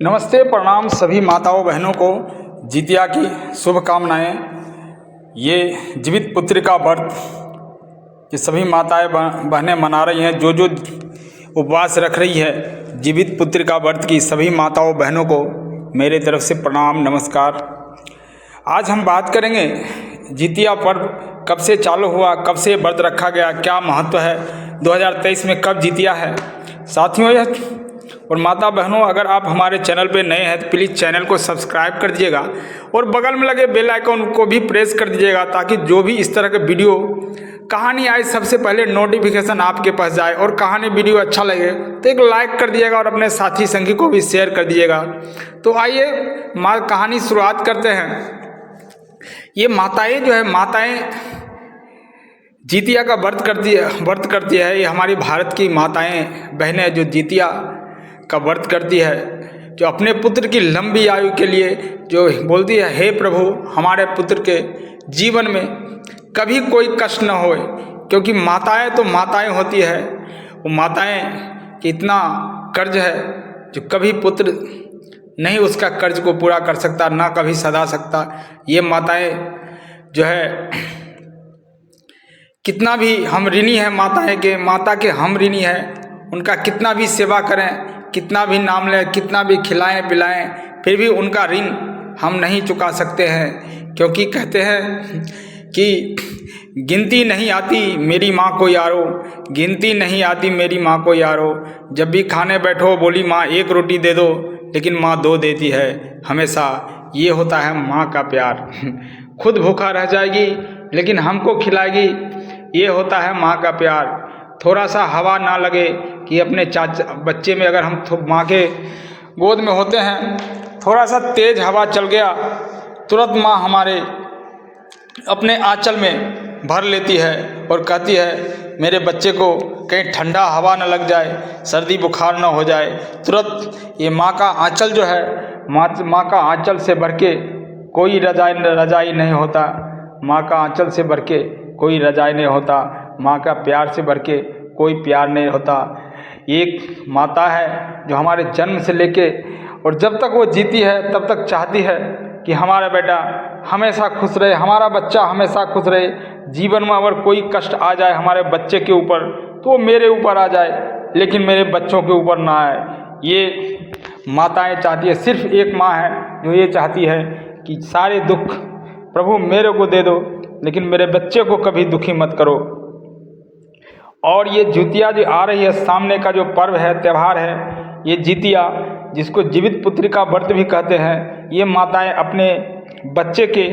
नमस्ते, प्रणाम सभी माताओं बहनों को जितिया की शुभकामनाएं। ये जीवित पुत्र का व्रत ये सभी माताएं बहनें मना रही हैं, जो उपवास रख रही है जीवित पुत्र का व्रत की सभी माताओं बहनों को मेरे तरफ से प्रणाम नमस्कार। आज हम बात करेंगे जितिया पर्व कब से चालू हुआ, कब से व्रत रखा गया, क्या महत्व है, 2023 में कब जितिया है। साथियों यह और माता बहनों, अगर आप हमारे चैनल पे नए हैं तो प्लीज़ चैनल को सब्सक्राइब कर दीजिएगा और बगल में लगे बेल आइकन को भी प्रेस कर दीजिएगा, ताकि जो भी इस तरह के वीडियो कहानी आए सबसे पहले नोटिफिकेशन आपके पास जाए। और कहानी वीडियो अच्छा लगे तो एक लाइक कर दीजिएगा और अपने साथी संगी को भी शेयर कर दीजिएगा। तो आइए कहानी शुरुआत करते हैं। ये माताएँ जो है, माताएँ जितिया का व्रत करती है। ये हमारी भारत की माताएँ बहनें जो जितिया का व्रत करती है, जो अपने पुत्र की लंबी आयु के लिए जो बोलती है, हे प्रभु हमारे पुत्र के जीवन में कभी कोई कष्ट न होए, क्योंकि माताएं तो माताएं होती है। वो माताएं कि इतना कर्ज है जो कभी पुत्र नहीं उसका कर्ज को पूरा कर सकता, ना कभी सदा सकता। ये माताएं जो है कितना भी हम ऋणी है माता के हम ऋणी है। उनका कितना भी सेवा करें, कितना भी नाम लें, कितना भी खिलाएं पिलाएं, फिर भी उनका ऋण हम नहीं चुका सकते हैं। क्योंकि कहते हैं कि गिनती नहीं आती मेरी माँ को यारो, गिनती नहीं आती मेरी माँ को यारो। जब भी खाने बैठो बोली माँ एक रोटी दे दो, लेकिन माँ दो देती है हमेशा। ये होता है माँ का प्यार। खुद भूखा रह जाएगी लेकिन हमको खिलाएगी। ये होता है माँ का प्यार। थोड़ा सा हवा ना लगे कि अपने बच्चे में, अगर हम माँ के गोद में होते हैं, थोड़ा सा तेज हवा चल गया, तुरंत माँ हमारे अपने आंचल में भर लेती है और कहती है मेरे बच्चे को कहीं ठंडा हवा न लग जाए, सर्दी बुखार न हो जाए। तुरंत ये माँ का आंचल जो है, माँ का आंचल से बढ़ के कोई रजाई नहीं होता। माँ का आंचल से बढ़ के कोई रजाई नहीं होता। माँ का प्यार से बढ़ के कोई प्यार नहीं होता। एक माता है जो हमारे जन्म से लेके और जब तक वो जीती है तब तक चाहती है कि हमारा बेटा हमेशा खुश रहे, हमारा बच्चा हमेशा खुश रहे। जीवन में अगर कोई कष्ट आ जाए हमारे बच्चे के ऊपर तो वो मेरे ऊपर आ जाए, लेकिन मेरे बच्चों के ऊपर ना आए। ये माताएं चाहती है। सिर्फ एक माँ है जो ये चाहती है कि सारे दुख प्रभु मेरे को दे दो, लेकिन मेरे बच्चे को कभी दुखी मत करो। और ये जितिया जो आ रही है, सामने का जो पर्व है, त्यौहार है, ये जितिया, जिसको जीवित पुत्री का व्रत भी कहते हैं, ये माताएं अपने बच्चे के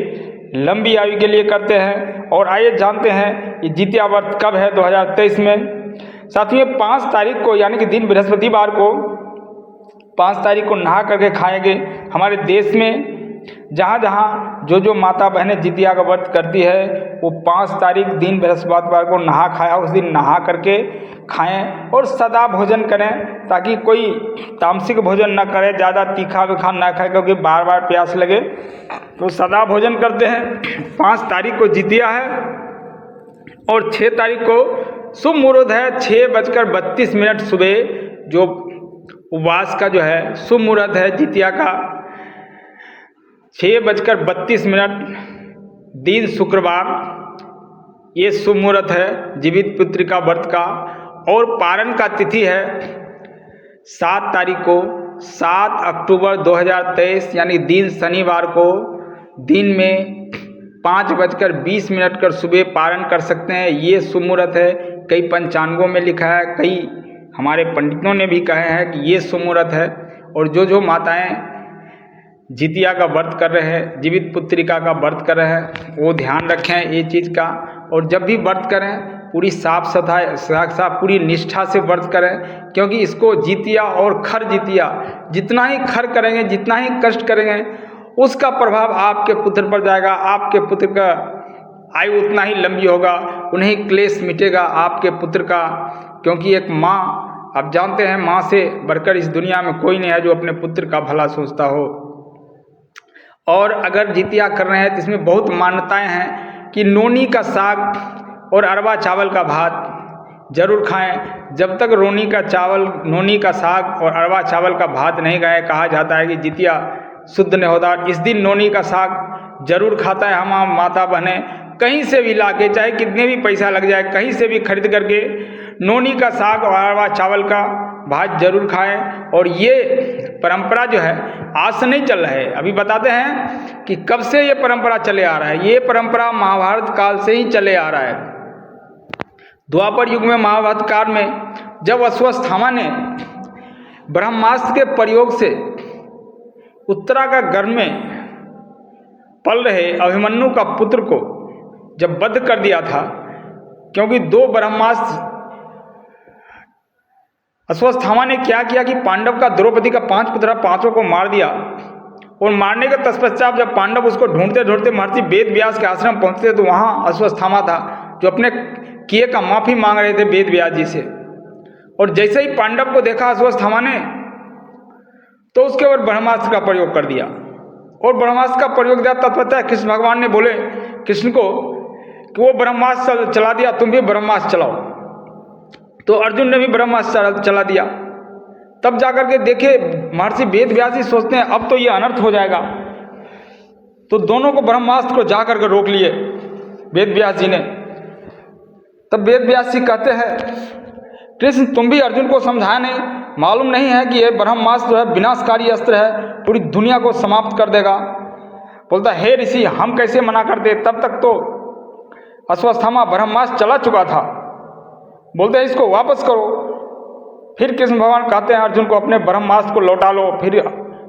लंबी आयु के लिए करते हैं। और आइए जानते हैं ये जितिया व्रत कब है 2023 में। साथियों 5 तारीख को, यानी कि दिन बृहस्पतिवार को 5 तारीख को नहा करके खाएंगे। हमारे देश में जहाँ जहाँ जो माता बहनें जितिया का व्रत करती है, वो 5 तारीख दिन बृहस्पतिवार को नहा खाया, उस दिन नहा करके खाएं और सदा भोजन करें, ताकि कोई तामसिक भोजन न करें, ज़्यादा तीखा विखा ना खाए, क्योंकि बार बार प्यास लगे। तो सदा भोजन करते हैं। 5 तारीख को जितिया है और 6 तारीख को शुभ मुहूर्त है। 6:32 सुबह जो उपवास का जो है शुभ मुहूर्त है जितिया का। 6:32 दिन शुक्रवार, ये शुभ मुहूर्त है जीवित पुत्र का व्रत का। और पारण का तिथि है 7 तारीख को, 7 अक्टूबर 2023, यानी दिन शनिवार को दिन में 5:20 कर सुबह पारण कर सकते हैं। ये शुभ मुहूर्त है। कई पंचांगों में लिखा है, कई हमारे पंडितों ने भी कहे हैं कि ये शुभ मुहूर्त है। और जो माताएं जितिया का व्रत कर रहे हैं, जीवित पुत्रिका का व्रत कर रहे हैं, वो ध्यान रखें ये चीज़ का। और जब भी व्रत करें पूरी साफ सफाई पूरी निष्ठा से व्रत करें, क्योंकि इसको जितिया और खर जितिया, जितना ही खर करेंगे, जितना ही कष्ट करेंगे, उसका प्रभाव आपके पुत्र पर जाएगा। आपके पुत्र का आयु उतना ही लंबी होगा, उन्हें क्लेश मिटेगा आपके पुत्र का। क्योंकि एक माँ, आप जानते हैं, माँ से बढ़कर इस दुनिया में कोई नहीं है जो अपने पुत्र का भला सोचता हो। और अगर जितिया कर रहे हैं तो इसमें बहुत मान्यताएं हैं कि नोनी का साग और अरवा चावल का भात जरूर खाएं। जब तक नोनी का साग और अरवा चावल का भात नहीं खाए, कहा जाता है कि जितिया शुद्ध नहीं होता। इस दिन नोनी का साग जरूर खाता है हम माता बहनें, कहीं से भी लाके, चाहे कितने भी पैसा लग जाए, कहीं से भी खरीद करके नोनी का साग और अरवा चावल का भात जरूर खाएं। और ये परंपरा जो है आज से नहीं चल रहा है, अभी बताते हैं कि कब से ये परंपरा चले आ रहा है। ये परंपरा महाभारत काल से ही चले आ रहा है। द्वापर युग में, महाभारत काल में, जब अश्वत्थामा ने ब्रह्मास्त्र के प्रयोग से उत्तरा का गर्भ में पल रहे अभिमन्यु का पुत्र को जब वध कर दिया था, क्योंकि 2 ब्रह्मास्त्र, अश्वत्थामा ने क्या किया कि पांडव का, द्रौपदी का 5 पुत्र, 5 को मार दिया। और मारने के तत्पश्चात जब पांडव उसको ढूंढते ढूंढते महर्षि वेद व्यास के आश्रम पहुंचते तो वहां अश्वत्थामा था जो अपने किए का माफी मांग रहे थे वेद व्यास जी से। और जैसे ही पांडव को देखा अश्वत्थामा ने, तो उसके ऊपर ब्रह्मास्त्र का प्रयोग कर दिया। और ब्रह्मास्त्र का प्रयोग दिया तत्पश्चात कृष्ण भगवान ने बोले कृष्ण को कि वो ब्रह्मास्त्र चला दिया, तुम भी ब्रह्मास्त्र चलाओ। तो अर्जुन ने भी ब्रह्मास्त्र चला दिया। तब जाकर के देखे महर्षि वेद व्यास जी सोचते हैं अब तो ये अनर्थ हो जाएगा, तो दोनों को ब्रह्मास्त्र को जाकर के रोक लिए वेद व्यास जी ने। तब वेद व्यास जी कहते हैं कृष्ण तुम भी अर्जुन को समझाया नहीं, मालूम नहीं है कि यह ब्रह्मास्त्र जो है विनाशकारी अस्त्र है, पूरी दुनिया को समाप्त कर देगा। बोलता हे ऋषि हम कैसे मना करते, तब तक तो अश्वत्थामा ब्रह्मास्त्र चला चुका था। बोलते हैं इसको वापस करो। फिर कृष्ण भगवान कहते हैं अर्जुन को अपने ब्रह्मास्त्र को लौटा लो। फिर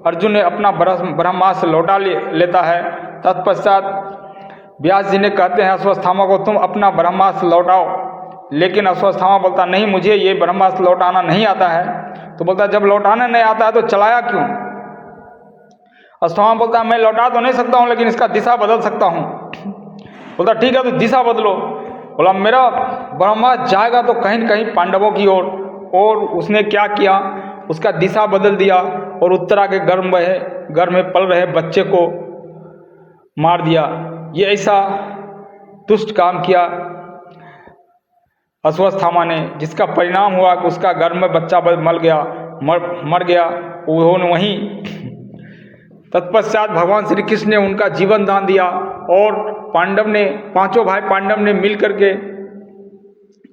अर्जुन ने अपना ब्रह्मास्त्र लौटा लेता है। तत्पश्चात व्यास जी ने कहते हैं अश्वत्थामा को तुम अपना ब्रह्मास्त्र लौटाओ। लेकिन अश्वत्थामा बोलता नहीं मुझे ये ब्रह्मास्त्र लौटाना नहीं आता है। तो बोलता जब लौटाना नहीं आता है तो चलाया क्यों? अश्वत्थामा बोलता मैं लौटा तो नहीं सकता हूँ लेकिन इसका दिशा बदल सकता हूँ। बोलता ठीक है तो दिशा बदलो। बोला मेरा ब्रह्मास्त्र जाएगा तो कहीं न कहीं पांडवों की ओर। और उसने क्या किया, उसका दिशा बदल दिया और उत्तरा के गर्भ में पल रहे बच्चे को मार दिया। ये ऐसा दुष्ट काम किया अश्वत्थामा ने, जिसका परिणाम हुआ कि उसका गर्भ में बच्चा मर गया। उन्होंने वहीं तत्पश्चात भगवान श्री कृष्ण ने उनका जीवन दान दिया। और पांडव ने, 5 भाई पांडव ने मिल करके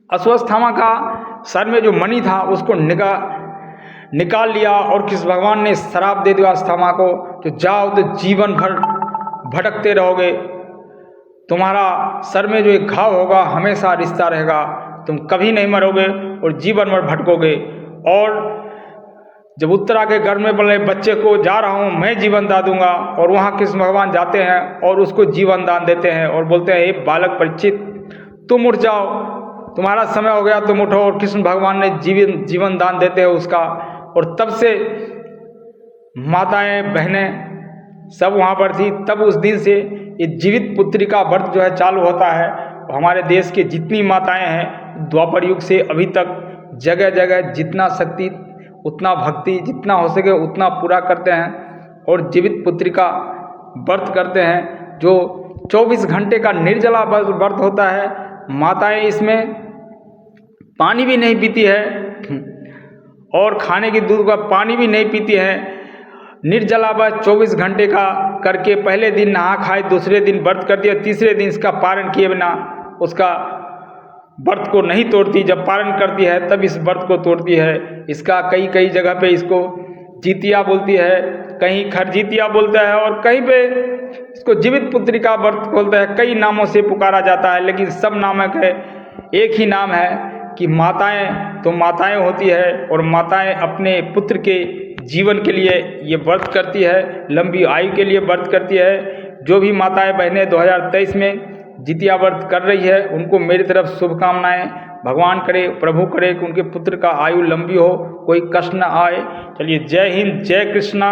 अश्वत्थामा का सर में जो मणि था उसको निकाल लिया। और कृष्ण भगवान ने श्राप दे दिया अश्वत्थामा को जो जाओ तो जीवन भर भटकते रहोगे, तुम्हारा सर में जो एक घाव होगा हमेशा रिश्ता रहेगा, तुम कभी नहीं मरोगे और जीवन भर भटकोगे। और जब उत्तरा के गर्भ में पले बच्चे को जा रहा हूँ मैं जीवन दान दूंगा। और वहाँ कृष्ण भगवान जाते हैं और उसको जीवन दान देते हैं और बोलते हैं हे बालक परीक्षित तुम उठ जाओ, तुम्हारा समय हो गया तुम उठो। और कृष्ण भगवान ने जीवन दान देते हैं उसका। और तब से माताएं बहनें सब वहाँ पर थी। तब उस दिन से ये जीवित पुत्री का व्रत जो है चालू होता है। हमारे देश के जितनी माताएं हैं द्वापर युग से अभी तक जगह जगह जितना शक्ति उतना भक्ति, जितना हो सके उतना पूरा करते हैं और जीवित पुत्री का व्रत करते हैं जो 24 घंटे का निर्जला व्रत होता है। माताएं इसमें पानी भी नहीं पीती है और खाने की दूध का पानी भी नहीं पीती है। निर्जला व्रत 24 घंटे का करके पहले दिन नहा खाए, दूसरे दिन व्रत करती है, तीसरे दिन इसका पारण किए बिना उसका व्रत को नहीं तोड़ती। जब पारण करती है तब इस व्रत को तोड़ती है। इसका कई जगह पे इसको जीतिया बोलती है, कहीं खरजीतिया बोलता है और कहीं पे इसको जीवित पुत्री का व्रत बोलता है। कई नामों से पुकारा जाता है लेकिन सब नामों का एक ही नाम है कि माताएं तो माताएं होती है और माताएं अपने पुत्र के जीवन के लिए ये व्रत करती है, लंबी आयु के लिए व्रत करती है। जो भी माताएं बहनें 2023 में जितिया व्रत कर रही है उनको मेरी तरफ शुभकामनाएं। भगवान करे, प्रभु करे कि उनके पुत्र का आयु लंबी हो, कोई कष्ट न आए। चलिए जय हिंद, जय कृष्णा,